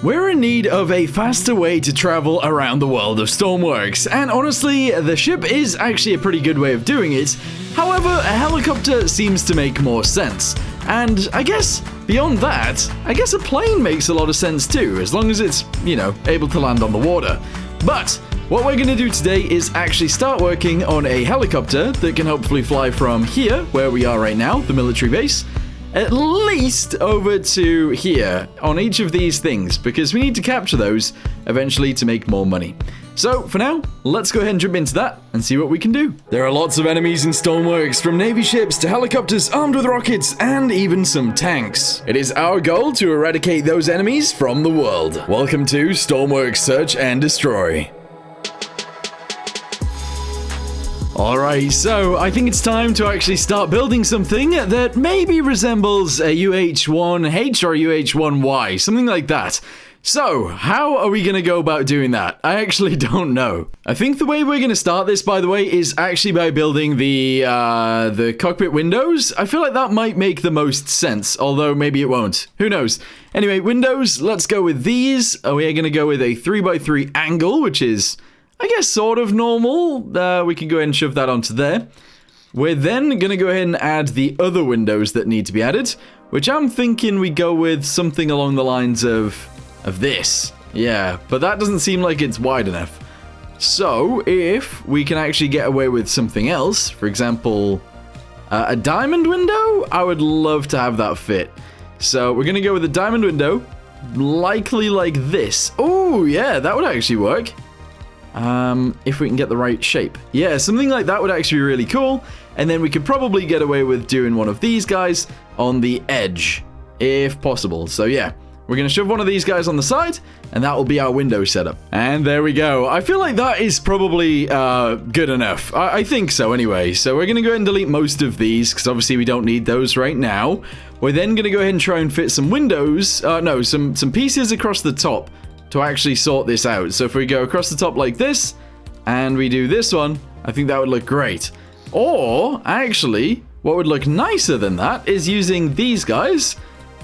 We're in need of a faster way to travel around the world of Stormworks, and honestly, the ship is actually a pretty good way of doing it. However, a helicopter seems to make more sense. And I guess, beyond that, I guess a plane makes a lot of sense too, as long as it's, able to land on the water. But what we're going to do today is actually start working on a helicopter that can hopefully fly from here, where we are right now, the military base, at least over to here on each of these things, because we need to capture those eventually to make more money. So, for now, let's go ahead and jump into that and see what we can do. There are lots of enemies in Stormworks, from Navy ships to helicopters armed with rockets and even some tanks. It is our goal to eradicate those enemies from the world. Welcome to Stormworks Search and Destroy. Alright, so I think it's time to actually start building something that maybe resembles a UH-1H or UH-1Y, something like that. So, how are we going to go about doing that? I actually don't know. I think the way we're going to start this, by the way, is actually by building the cockpit windows. I feel like that might make the most sense, although maybe it won't. Who knows? Anyway, windows, let's go with these. We are going to go with a 3x3 angle, which is, I guess, sort of normal. We can go ahead and shove that onto there. We're then going to go ahead and add the other windows that need to be added, which I'm thinking we go with something along the lines of this. Yeah, but that doesn't seem like it's wide enough. So, if we can actually get away with something else, for example, a diamond window, I would love to have that fit. So, we're going to go with a diamond window, likely like this. Oh, yeah, that would actually work. If we can get the right shape. Yeah, something like that would actually be really cool. And then we could probably get away with doing one of these guys on the edge, if possible. So yeah, we're going to shove one of these guys on the side, and that will be our window setup. And there we go. I feel like that is probably good enough. I think so anyway. So we're going to go ahead and delete most of these, because obviously we don't need those right now. We're then going to go ahead and try and fit some windows, some pieces across the top to actually sort this out. So if we go across the top like this, and we do this one, I think that would look great. Or, actually, what would look nicer than that is using these guys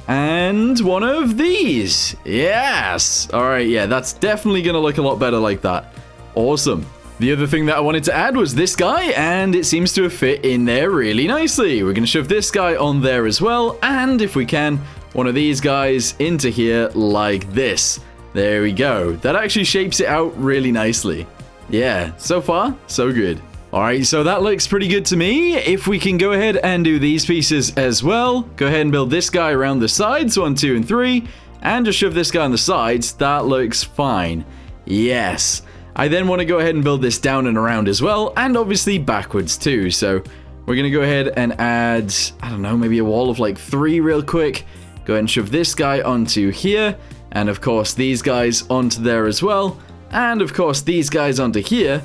and one of these. Yes! Alright, yeah, that's definitely going to look a lot better like that. Awesome. The other thing that I wanted to add was this guy, and it seems to have fit in there really nicely. We're going to shove this guy on there as well, and if we can, one of these guys into here like this. There we go. That actually shapes it out really nicely. Yeah, so far, so good. Alright, so that looks pretty good to me. If we can go ahead and do these pieces as well, go ahead and build this guy around the sides, 1, 2, and 3, and just shove this guy on the sides. That looks fine. Yes. I then want to go ahead and build this down and around as well, and obviously backwards too. So we're going to go ahead and add, I don't know, maybe a wall of like 3 real quick. Go ahead and shove this guy onto here. And of course, these guys onto there as well. And of course, these guys onto here.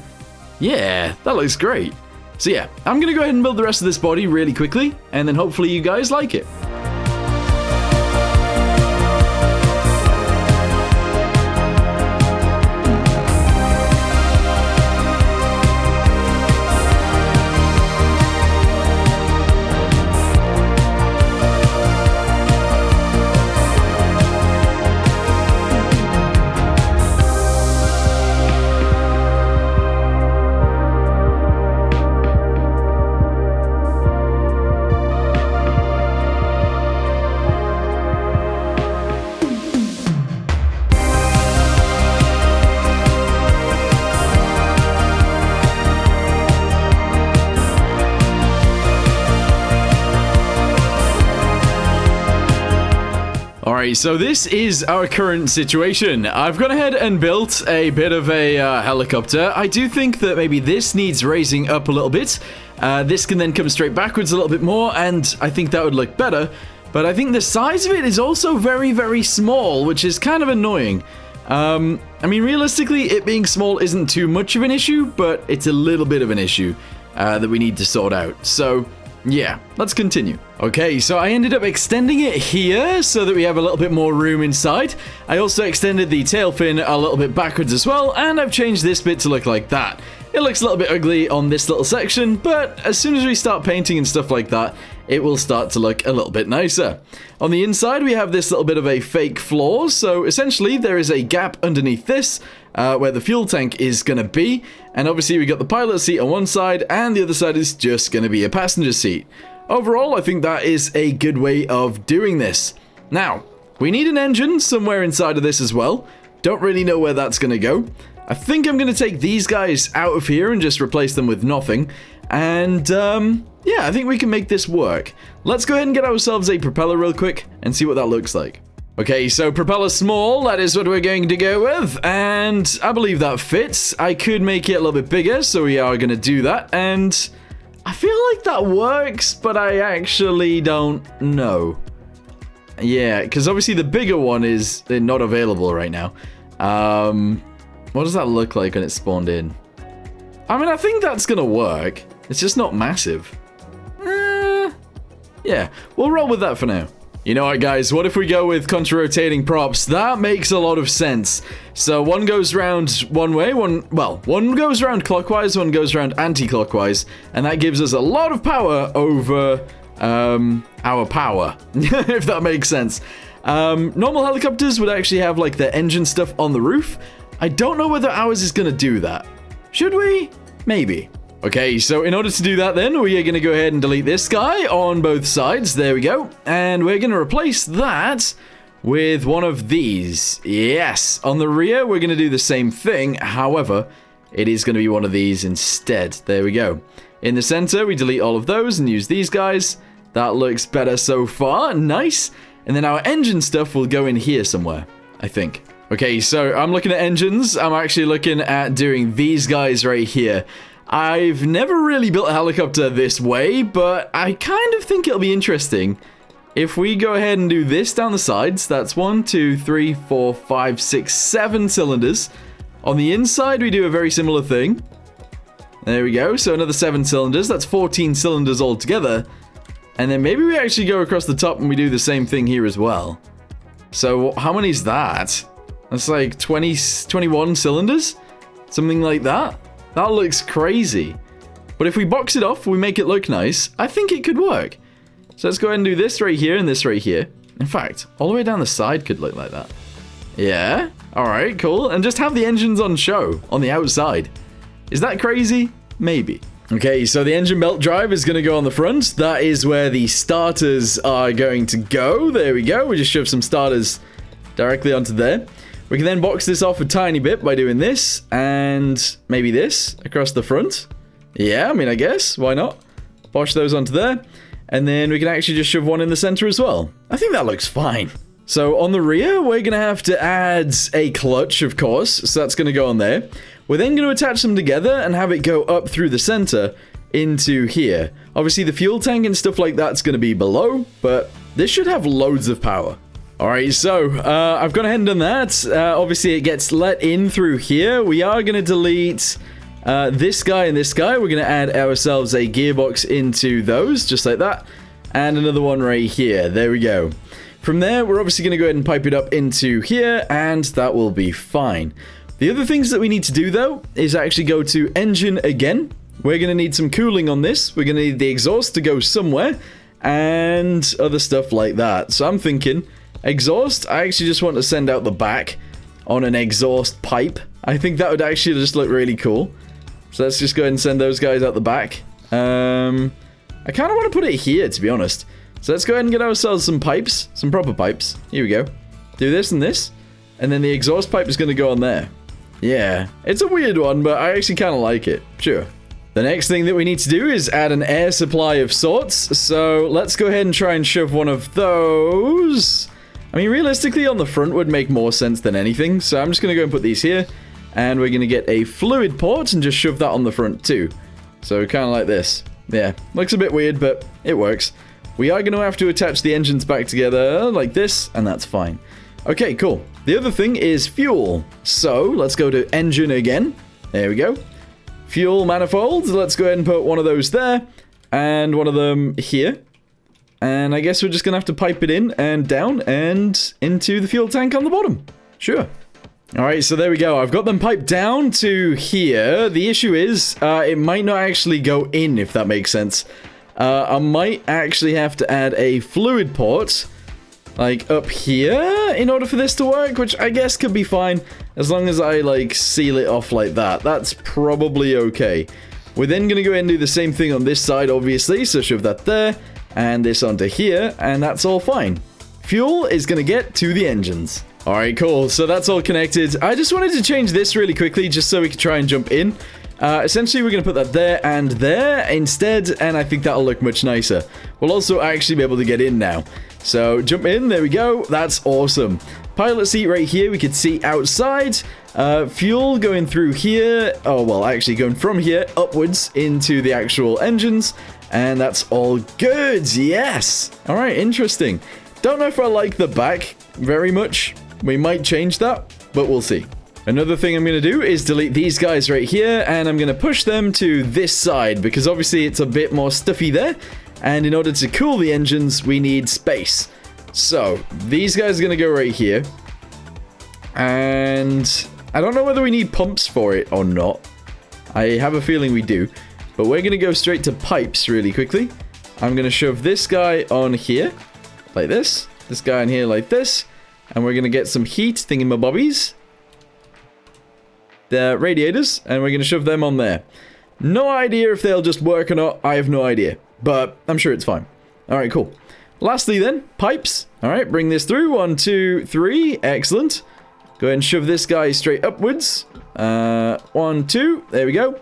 Yeah, that looks great. So yeah, I'm going to go ahead and build the rest of this body really quickly. And then hopefully you guys like it. Alright, so this is our current situation. I've gone ahead and built a bit of a helicopter. I do think that maybe this needs raising up a little bit. This can then come straight backwards a little bit more, and I think that would look better. But I think the size of it is also very, very small, which is kind of annoying. I mean, realistically, it being small isn't too much of an issue, but it's a little bit of an issue that we need to sort out. So yeah, let's continue. Okay, so I ended up extending it here so that we have a little bit more room inside. I also extended the tail fin a little bit backwards as well, and I've changed this bit to look like that. It looks a little bit ugly on this little section, but as soon as we start painting and stuff like that, it will start to look a little bit nicer. On the inside, we have this little bit of a fake floor, so essentially there is a gap underneath this, where the fuel tank is going to be, and obviously we got the pilot seat on one side, and the other side is just going to be a passenger seat. Overall, I think that is a good way of doing this. Now, we need an engine somewhere inside of this as well. Don't really know where that's going to go. I think I'm going to take these guys out of here and just replace them with nothing. And, yeah, I think we can make this work. Let's go ahead and get ourselves a propeller real quick and see what that looks like. Okay, so propeller small, that is what we're going to go with. And I believe that fits. I could make it a little bit bigger, so we are going to do that. And I feel like that works, but I actually don't know. Yeah, because obviously the bigger one is not available right now. What does that look like when it's spawned in? I mean, I think that's gonna work. It's just not massive. Yeah, we'll roll with that for now. You know what, guys? What if we go with contra-rotating props? That makes a lot of sense. So one goes round one way, one goes round clockwise, one goes round anti-clockwise, and that gives us a lot of power over our power, if that makes sense. Normal helicopters would actually have like their engine stuff on the roof. I don't know whether ours is going to do that. Should we? Maybe. Okay, so in order to do that then, we are going to go ahead and delete this guy on both sides. There we go. And we're going to replace that with one of these. Yes, on the rear, we're going to do the same thing. However, it is going to be one of these instead. There we go. In the center, we delete all of those and use these guys. That looks better so far. Nice. And then our engine stuff will go in here somewhere, I think. Okay, so I'm looking at engines. I'm actually looking at doing these guys right here. I've never really built a helicopter this way, but I kind of think it'll be interesting if we go ahead and do this down the sides. That's 1, 2, 3, 4, 5, 6, 7 cylinders. On the inside, we do a very similar thing. There we go. So another 7 cylinders. That's 14 cylinders altogether. And then maybe we actually go across the top and we do the same thing here as well. So how many is that? That's like 21 cylinders? Something like that? That looks crazy. But if we box it off, we make it look nice, I think it could work. So let's go ahead and do this right here and this right here. In fact, all the way down the side could look like that. Yeah? Alright, cool. And just have the engines on show on the outside. Is that crazy? Maybe. Okay, so the engine belt drive is going to go on the front. That is where the starters are going to go. There we go. We just shove some starters directly onto there. We can then box this off a tiny bit by doing this and maybe this across the front. Yeah, I mean, I guess. Why not? Bosh those onto there. And then we can actually just shove one in the center as well. I think that looks fine. So on the rear, we're going to have to add a clutch, of course. So that's going to go on there. We're then going to attach them together and have it go up through the center into here. Obviously, the fuel tank and stuff like that's going to be below, but this should have loads of power. Alright, so I've gone ahead and done that. Obviously, it gets let in through here. We are going to delete this guy and this guy. We're going to add ourselves a gearbox into those, just like that. And another one right here. There we go. From there, we're obviously going to go ahead and pipe it up into here, and that will be fine. The other things that we need to do, though, is actually go to engine again. We're going to need some cooling on this. We're going to need the exhaust to go somewhere, and other stuff like that. So I'm thinking exhaust, I actually just want to send out the back on an exhaust pipe. I think that would actually just look really cool. So let's just go ahead and send those guys out the back. I kind of want to put it here, to be honest. So let's go ahead and get ourselves some pipes, some proper pipes. Here we go. Do this and this, and then the exhaust pipe is going to go on there. Yeah, it's a weird one, but I actually kind of like it. Sure. The next thing that we need to do is add an air supply of sorts. So let's go ahead and try and shove one of those. I mean, realistically, on the front would make more sense than anything. So I'm just going to go and put these here. And we're going to get a fluid port and just shove that on the front too. So kind of like this. Yeah, looks a bit weird, but it works. We are going to have to attach the engines back together like this, and that's fine. Okay, cool. The other thing is fuel. So let's go to engine again. There we go. Fuel manifold. Let's go ahead and put one of those there, and one of them here. And I guess we're just going to have to pipe it in and down and into the fuel tank on the bottom. Sure. All right, so there we go. I've got them piped down to here. The issue is, it might not actually go in, if that makes sense. I might actually have to add a fluid port, like, up here in order for this to work, which I guess could be fine, as long as I, like, seal it off like that. That's probably okay. We're then going to go ahead and do the same thing on this side, obviously, so shove that there, and this onto here, and that's all fine. Fuel is going to get to the engines. Alright, cool. So that's all connected. I just wanted to change this really quickly just so we could try and jump in. Essentially, we're going to put that there and there instead, and I think that'll look much nicer. We'll also actually be able to get in now. So, jump in. There we go. That's awesome. Pilot seat right here. We could see outside. Fuel going through here. Oh, well, actually going from here upwards into the actual engines. And that's all good. Yes. Alright, interesting. Don't know if I like the back very much. We might change that, but we'll see. Another thing I'm going to do is delete these guys right here, and I'm going to push them to this side, because obviously it's a bit more stuffy there, and in order to cool the engines, we need space. So, these guys are going to go right here, and I don't know whether we need pumps for it or not. I have a feeling we do, but we're going to go straight to pipes really quickly. I'm going to shove this guy on here, like this guy in here like this, and we're going to get some heat thingamabobbies. The radiators, and we're going to shove them on there. No idea if they'll just work or not. I have no idea, but I'm sure it's fine. Alright, cool. Lastly then, pipes. Alright, bring this through. 1, 2, 3. Excellent. Go ahead and shove this guy straight upwards. 1, 2. There we go.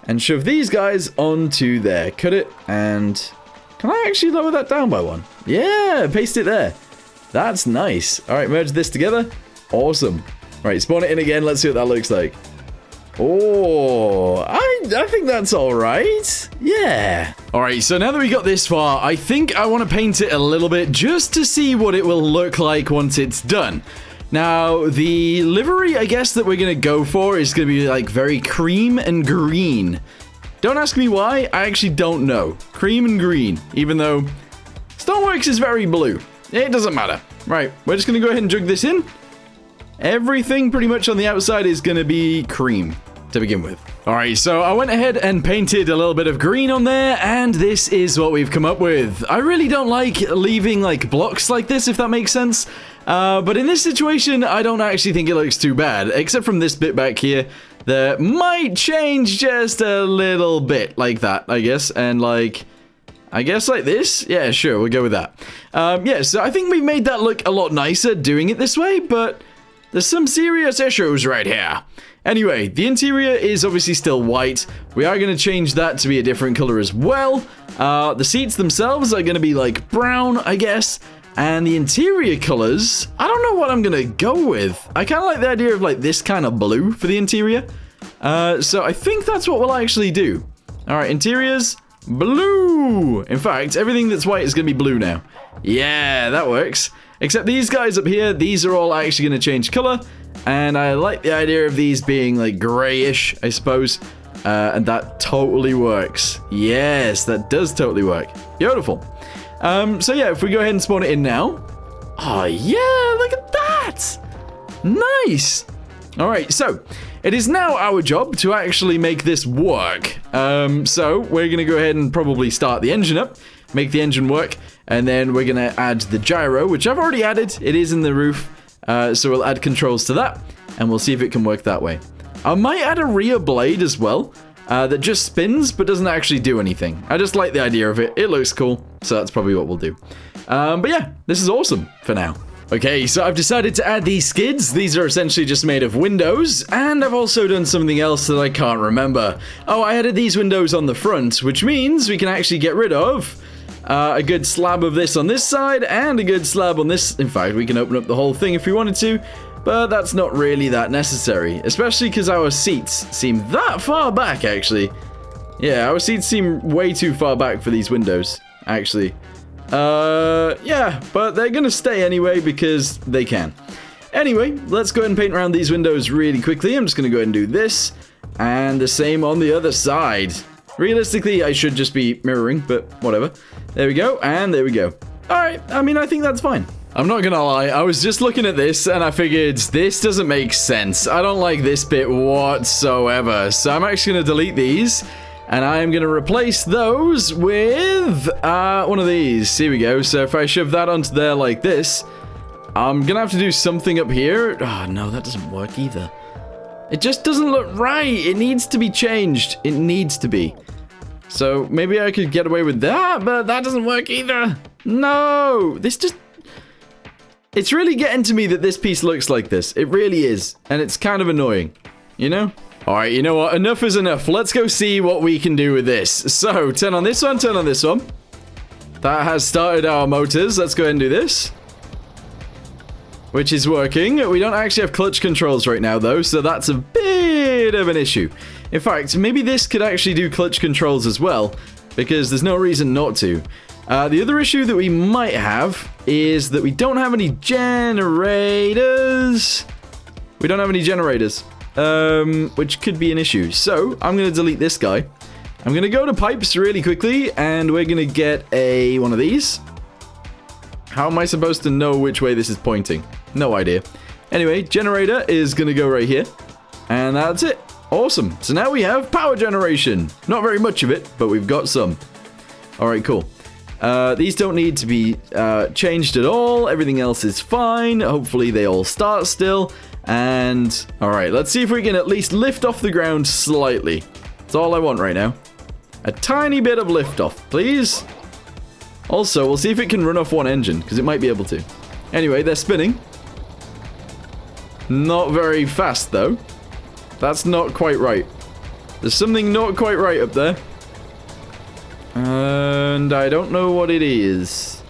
And shove these guys onto there. Cut it, and... Can I actually lower that down by 1? Yeah, paste it there. That's nice. Alright, merge this together. Awesome. Right, spawn it in again. Let's see what that looks like. Oh, I think that's alright. Yeah. Alright, so now that we got this far, I think I want to paint it a little bit just to see what it will look like once it's done. Now, the livery, I guess, that we're going to go for is going to be like very cream and green. Don't ask me why. I actually don't know. Cream and green, even though Stormworks is very blue. It doesn't matter. Right, we're just going to go ahead and jug this in. Everything pretty much on the outside is going to be cream to begin with. Alright, so I went ahead and painted a little bit of green on there, and this is what we've come up with. I really don't like leaving like blocks like this, if that makes sense. But in this situation, I don't actually think it looks too bad, except from this bit back here that might change just a little bit like that, I guess, and like... I guess like this? Yeah, sure, we'll go with that. Yeah, so I think we've made that look a lot nicer doing it this way, but there's some serious issues right here. Anyway, the interior is obviously still white. We are going to change that to be a different color as well. The seats themselves are going to be like brown, I guess. And the interior colors, I don't know what I'm going to go with. I kind of like the idea of like this kind of blue for the interior. So I think that's what we'll actually do. All right, interiors... blue! In fact, everything that's white is going to be blue now. Yeah, that works. Except these guys up here, these are all actually going to change color. And I like the idea of these being like grayish, I suppose. And that totally works. Yes, that does totally work. Beautiful. So yeah, if we go ahead and spawn it in now. Oh yeah, look at that! Nice! Alright, so it is now our job to actually make this work. So we're going to go ahead and probably start the engine up, make the engine work, and then we're going to add the gyro, which I've already added. It is in the roof, so we'll add controls to that, and we'll see if it can work that way. I might add a rear blade as well, that just spins but doesn't actually do anything. I just like the idea of it. It looks cool, so that's probably what we'll do. But yeah, this is awesome for now. Okay, so I've decided to add these skids. These are essentially just made of windows, and I've also done something else that I can't remember. Oh, I added these windows on the front, which means we can actually get rid of a good slab of this on this side, and a good slab on this. In fact, we can open up the whole thing if we wanted to, but that's not really that necessary, especially because our seats seem that far back, actually. Yeah, our seats seem way too far back for these windows, actually. Yeah, but they're gonna stay anyway because they can. Anyway, let's go ahead and paint around these windows really quickly. I'm just gonna go ahead and do this, and the same on the other side. Realistically, I should just be mirroring, but whatever. There we go, and there we go. Alright, I mean, I think that's fine. I'm not gonna lie, I was just looking at this and I figured this doesn't make sense. I don't like this bit whatsoever. So I'm actually gonna delete these and I am gonna replace those with one of these. Here we go. So if I shove that onto there like this, I'm gonna have to do something up here. Oh no, that doesn't work either. It just doesn't look right. It needs to be changed. It needs to be. So maybe I could get away with that, but that doesn't work either. No, this just... It's really getting to me that this piece looks like this. It really is. And it's kind of annoying, you know? All right, you know what? Enough is enough. Let's go see what we can do with this. So, turn on this one, turn on this one. That has started our motors. Let's go ahead and do this. Which is working. We don't actually have clutch controls right now, though, so that's a bit of an issue. In fact, maybe this could actually do clutch controls as well, because there's no reason not to. The other issue that we might have is that we don't have any generators. We don't have any generators, which could be an issue. So I'm going to delete this guy. I'm going to go to pipes really quickly, and we're going to get one of these. How am I supposed to know which way this is pointing? No idea. Anyway, generator is going to go right here, and that's it. Awesome. So now we have power generation. Not very much of it, but we've got some. All right, cool. These don't need to be changed at all. Everything else is fine. Hopefully they all start still. And, all right, let's see if we can at least lift off the ground slightly. That's all I want right now. A tiny bit of lift off, please. Also, we'll see if it can run off one engine, because it might be able to. Anyway, they're spinning. Not very fast, though. That's not quite right. There's something not quite right up there. And I don't know what it is.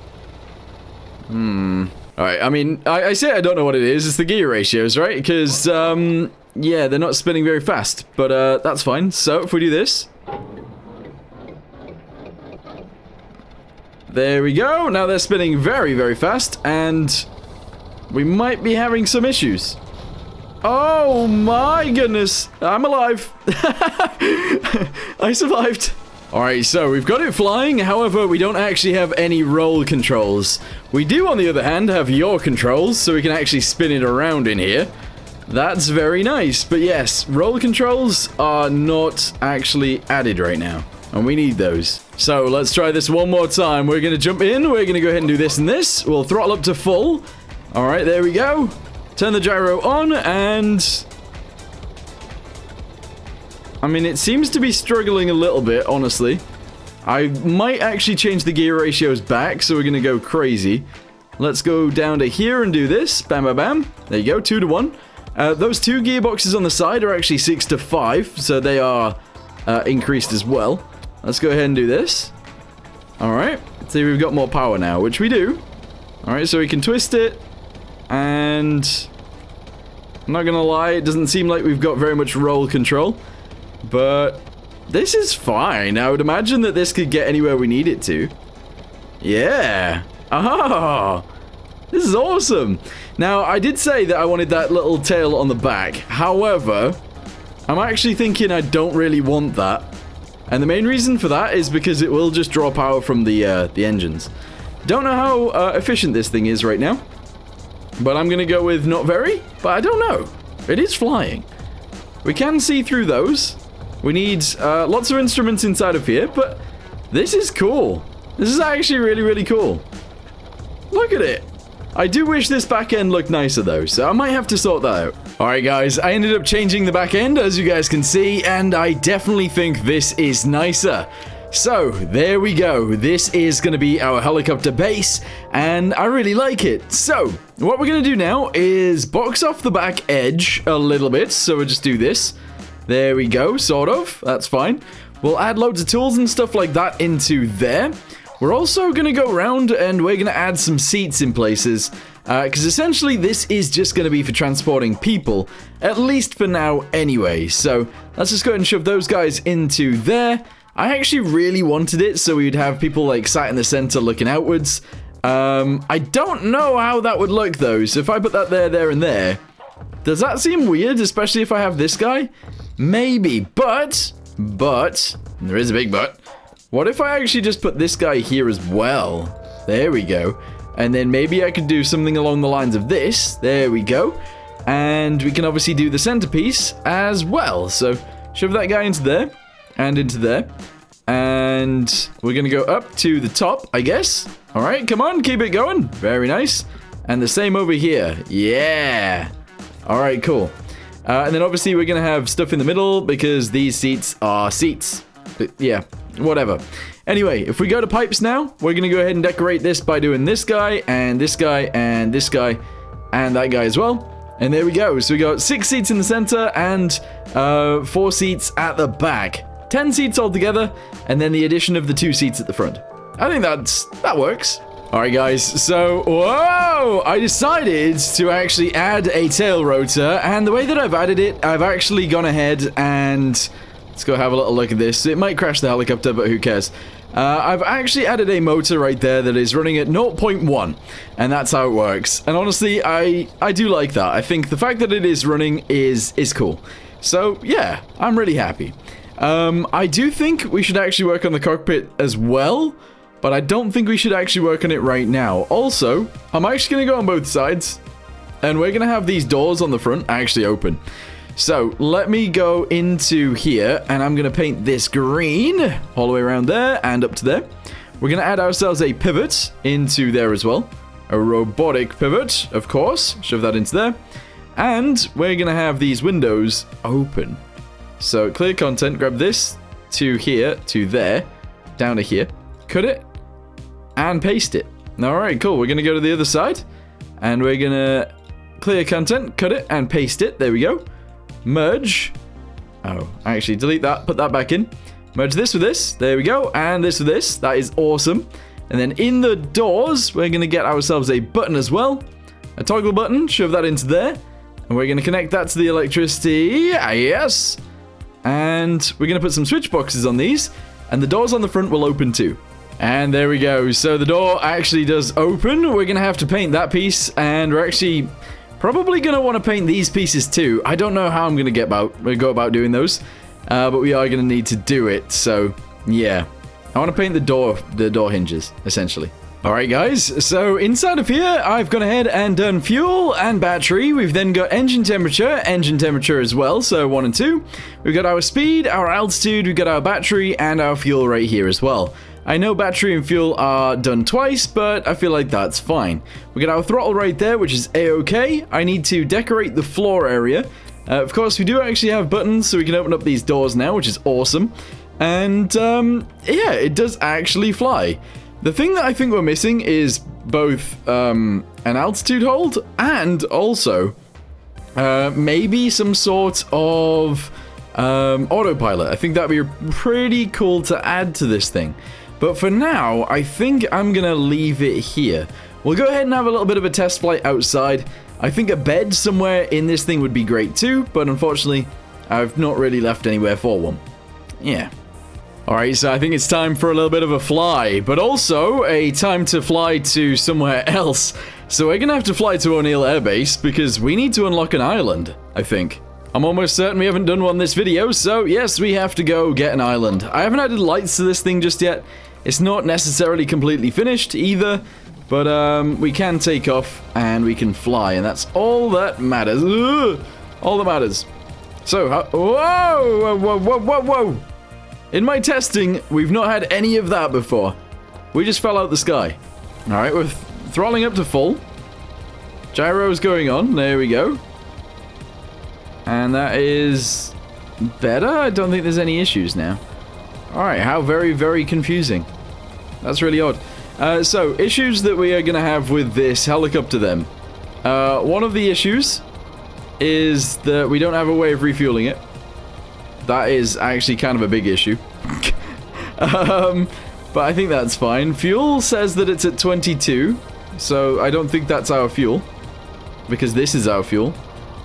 Alright, I mean, I say I don't know what it is. It's the gear ratios, right? Because, yeah, they're not spinning very fast. But, that's fine. So, if we do this. There we go. Now they're spinning very, very fast. And we might be having some issues. Oh my goodness. I'm alive. I survived. Alright, so we've got it flying, however, we don't actually have any roll controls. We do, on the other hand, have yaw controls, so we can actually spin it around in here. That's very nice, but yes, roll controls are not actually added right now, and we need those. So let's try this one more time. We're going to jump in, we're going to go ahead and do this and this. We'll throttle up to full. Alright, there we go. Turn the gyro on, and... I mean, it seems to be struggling a little bit, honestly. I might actually change the gear ratios back, so we're going to go crazy. Let's go down to here and do this. Bam, bam, bam. There you go, 2 to 1. Those 2 gearboxes on the side are actually 6 to 5, so they are increased as well. Let's go ahead and do this. Alright, see, we've got more power now, which we do. Alright, so we can twist it, and... I'm not going to lie, it doesn't seem like we've got very much roll control. But this is fine. I would imagine that this could get anywhere we need it to. Yeah. Oh, this is awesome. Now, I did say that I wanted that little tail on the back. However, I'm actually thinking I don't really want that. And the main reason for that is because it will just draw power from the engines. Don't know how efficient this thing is right now. But I'm going to go with not very. But I don't know. It is flying. We can see through those. We need lots of instruments inside of here, but this is cool. This is actually really, really cool. Look at it. I do wish this back end looked nicer though, so I might have to sort that out. Alright guys, I ended up changing the back end, as you guys can see, and I definitely think this is nicer. So, there we go. This is going to be our helicopter base, and I really like it. So, what we're going to do now is box off the back edge a little bit, so we'll just do this. There we go, sort of. That's fine. We'll add loads of tools and stuff like that into there. We're also going to go around and we're going to add some seats in places. Because essentially this is just going to be for transporting people. At least for now anyway. So let's just go ahead and shove those guys into there. I actually really wanted it so we'd have people like sat in the center looking outwards. I don't know how that would look though. So if I put that there, and there. Does that seem weird? Especially if I have this guy? Maybe, but, there is a big but. What if I actually just put this guy here as well? There we go. And then maybe I could do something along the lines of this. There we go. And we can obviously do the centerpiece as well. So shove that guy into there and into there. And we're going to go up to the top, I guess. All right, come on, keep it going. Very nice. And the same over here. Yeah. All right, cool. And then obviously we're going to have stuff in the middle because these seats are seats. But yeah, whatever. Anyway, if we go to pipes now, we're going to go ahead and decorate this by doing this guy and this guy and this guy and that guy as well. And there we go. So we got 6 seats in the center and 4 seats at the back. 10 seats altogether, and then the addition of the 2 seats at the front. I think that works. Alright guys, so, whoa! I decided to actually add a tail rotor, and the way that I've added it, I've actually gone ahead and... Let's go have a little look at this. It might crash the helicopter, but who cares? I've actually added a motor right there that is running at 0.1, and that's how it works. And honestly, I do like that. I think the fact that it is running is cool. So, yeah, I'm really happy. I do think we should actually work on the cockpit as well, but I don't think we should actually work on it right now. Also, I'm actually going to go on both sides, and we're going to have these doors on the front actually open. So, let me go into here, and I'm going to paint this green all the way around there and up to there. We're going to add ourselves a pivot into there as well. A robotic pivot, of course. Shove that into there. And we're going to have these windows open. So, clear content, grab this to here, to there, down to here. Cut it, and paste it. Alright, cool. We're going to go to the other side, and we're going to clear content, cut it, and paste it. There we go. Merge. Oh, actually, delete that. Put that back in. Merge this with this. There we go. And this with this. That is awesome. And then in the doors, we're going to get ourselves a button as well. A toggle button. Shove that into there. And we're going to connect that to the electricity. Yes. And we're going to put some switch boxes on these. And the doors on the front will open too. And there we go. So the door actually does open. We're going to have to paint that piece. And we're actually... probably going to want to paint these pieces too. I don't know how I'm going to go about doing those. But we are going to need to do it. So, yeah. I want to paint the door hinges, essentially. Alright guys, so inside of here, I've gone ahead and done fuel and battery. We've then got engine temperature as well, so 1 and 2. We've got our speed, our altitude, we've got our battery, and our fuel right here as well. I know battery and fuel are done twice, but I feel like that's fine. We got our throttle right there, which is A-OK. I need to decorate the floor area. Of course, we do actually have buttons, so we can open up these doors now, which is awesome. And, yeah, it does actually fly. The thing that I think we're missing is both an altitude hold and also maybe some sort of autopilot. I think that'd be pretty cool to add to this thing. But for now, I think I'm going to leave it here. We'll go ahead and have a little bit of a test flight outside. I think a bed somewhere in this thing would be great too, but unfortunately, I've not really left anywhere for one. Yeah. Alright, so I think it's time for a little bit of a fly, but also a time to fly to somewhere else. So we're going to have to fly to O'Neill Air Base because we need to unlock an island, I think. I'm almost certain we haven't done one this video, so yes, we have to go get an island. I haven't added lights to this thing just yet. It's not necessarily completely finished either, but we can take off and we can fly, and that's all that matters. Ugh, all that matters. So, whoa, whoa, whoa, whoa, whoa. In my testing, we've not had any of that before. We just fell out the sky. Alright, we're throttling up to full. Gyro's going on. There we go. And that is better. I don't think there's any issues now. Alright, how very, very confusing. That's really odd. So, issues that we are going to have with this helicopter then. One of the issues is that we don't have a way of refueling it. That is actually kind of a big issue. But I think that's fine. Fuel says that it's at 22, so I don't think that's our fuel, because this is our fuel.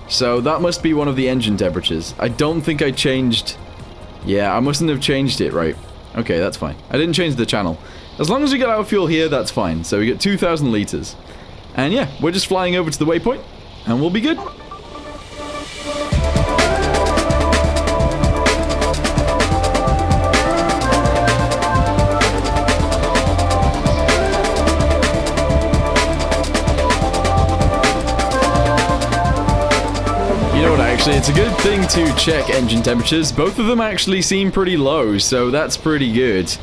So that must be one of the engine temperatures. I don't think I changed... Yeah, I mustn't have changed it, right? Okay, that's fine. I didn't change the channel. As long as we get our fuel here, that's fine. So we get 2,000 liters. And yeah, we're just flying over to the waypoint, and we'll be good. You know what, actually, it's a good thing to check engine temperatures. Both of them actually seem pretty low, so that's pretty good.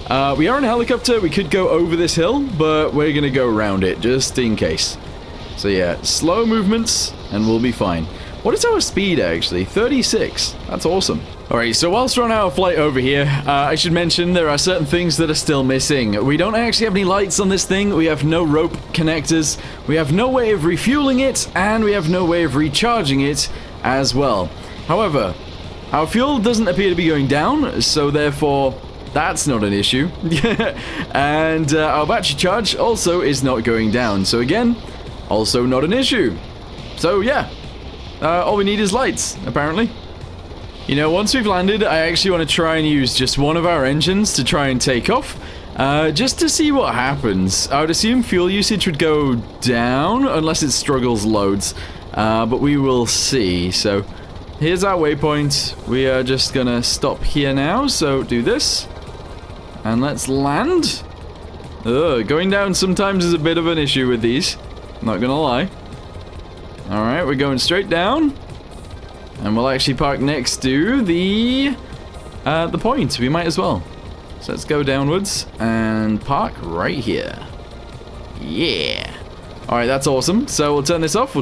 We are in a helicopter. We could go over this hill, but we're going to go around it, just in case. So yeah, slow movements, and we'll be fine. What is our speed, actually? 36. That's awesome. Alright, so whilst we're on our flight over here, I should mention there are certain things that are still missing. We don't actually have any lights on this thing, we have no rope connectors, we have no way of refueling it, and we have no way of recharging it as well. However, our fuel doesn't appear to be going down, so therefore, that's not an issue. And our battery charge also is not going down, so again, also not an issue. So yeah, all we need is lights, apparently. You know, once we've landed, I actually want to try and use just one of our engines to try and take off, just to see what happens. I would assume fuel usage would go down, unless it struggles loads, but we will see. So, here's our waypoint. We are just gonna stop here now, so do this, and let's land. Going down sometimes is a bit of an issue with these, not gonna lie. Alright, we're going straight down. And we'll actually park next to the point. We might as well. So let's go downwards and park right here. Yeah. Alright, that's awesome. So we'll turn this off,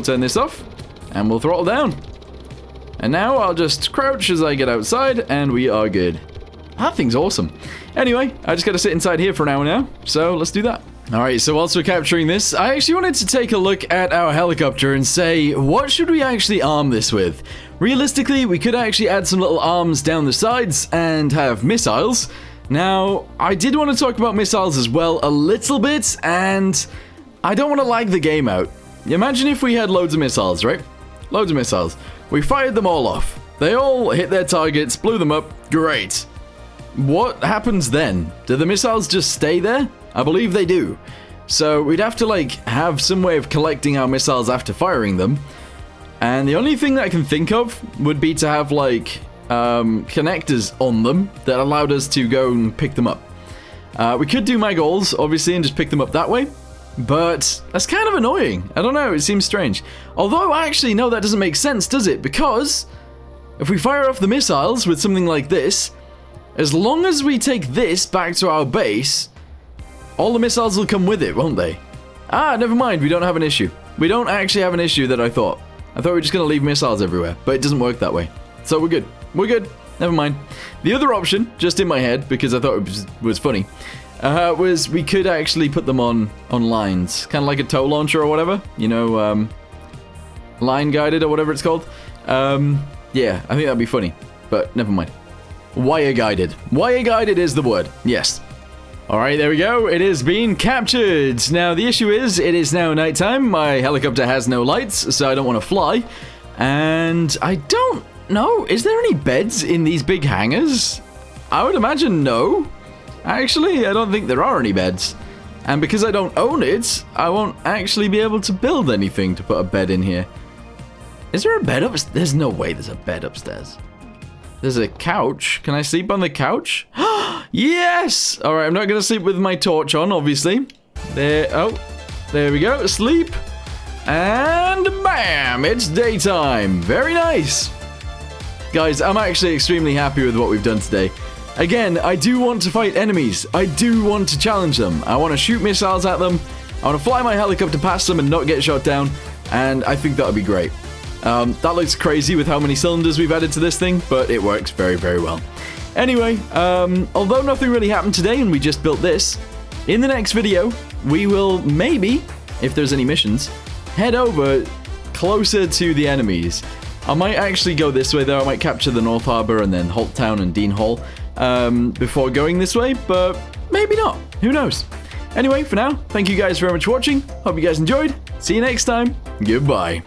and we'll throttle down. And now I'll just crouch as I get outside, and we are good. That thing's awesome. Anyway, I just gotta sit inside here for an hour now, so let's do that. Alright, so whilst we're capturing this, I actually wanted to take a look at our helicopter and say, what should we actually arm this with? Realistically, we could actually add some little arms down the sides and have missiles. Now, I did want to talk about missiles as well a little bit, and I don't want to lag the game out. Imagine if we had loads of missiles, right? Loads of missiles. We fired them all off. They all hit their targets, blew them up. Great. What happens then? Do the missiles just stay there? I believe they do. So we'd have to like have some way of collecting our missiles after firing them. And the only thing that I can think of would be to have like connectors on them that allowed us to go and pick them up. We could do mag goals, obviously, and just pick them up that way. But that's kind of annoying. I don't know, it seems strange. Although, actually, no, that doesn't make sense, does it? Because if we fire off the missiles with something like this, as long as we take this back to our base, all the missiles will come with it, won't they? Ah, never mind, we don't have an issue. We don't actually have an issue that I thought. I thought we were just going to leave missiles everywhere, but it doesn't work that way. So we're good. We're good. Never mind. The other option, just in my head, because I thought it was funny, was we could actually put them on lines. Kind of like a tow launcher or whatever. You know, line guided or whatever it's called. Yeah, I think that'd be funny, but never mind. Wire guided. Wire guided is the word. Yes. Alright, there we go. It is being captured. Now, the issue is, it is now nighttime. My helicopter has no lights, so I don't want to fly. And I don't know. Is there any beds in these big hangars? I would imagine no. Actually, I don't think there are any beds. And because I don't own it, I won't actually be able to build anything to put a bed in here. Is there a bed upstairs? There's no way there's a bed upstairs. There's a couch. Can I sleep on the couch? Yes! Alright, I'm not going to sleep with my torch on, obviously. There we go. Sleep. And bam! It's daytime. Very nice. Guys, I'm actually extremely happy with what we've done today. Again, I do want to fight enemies. I do want to challenge them. I want to shoot missiles at them. I want to fly my helicopter past them and not get shot down. And I think that would be great. That looks crazy with how many cylinders we've added to this thing, but it works very, very well. Anyway, although nothing really happened today and we just built this, in the next video, we will maybe, if there's any missions, head over closer to the enemies. I might actually go this way though. I might capture the North Harbor and then Holt Town and Dean Hall before going this way, but maybe not. Who knows? Anyway, for now, thank you guys very much for watching. Hope you guys enjoyed. See you next time. Goodbye.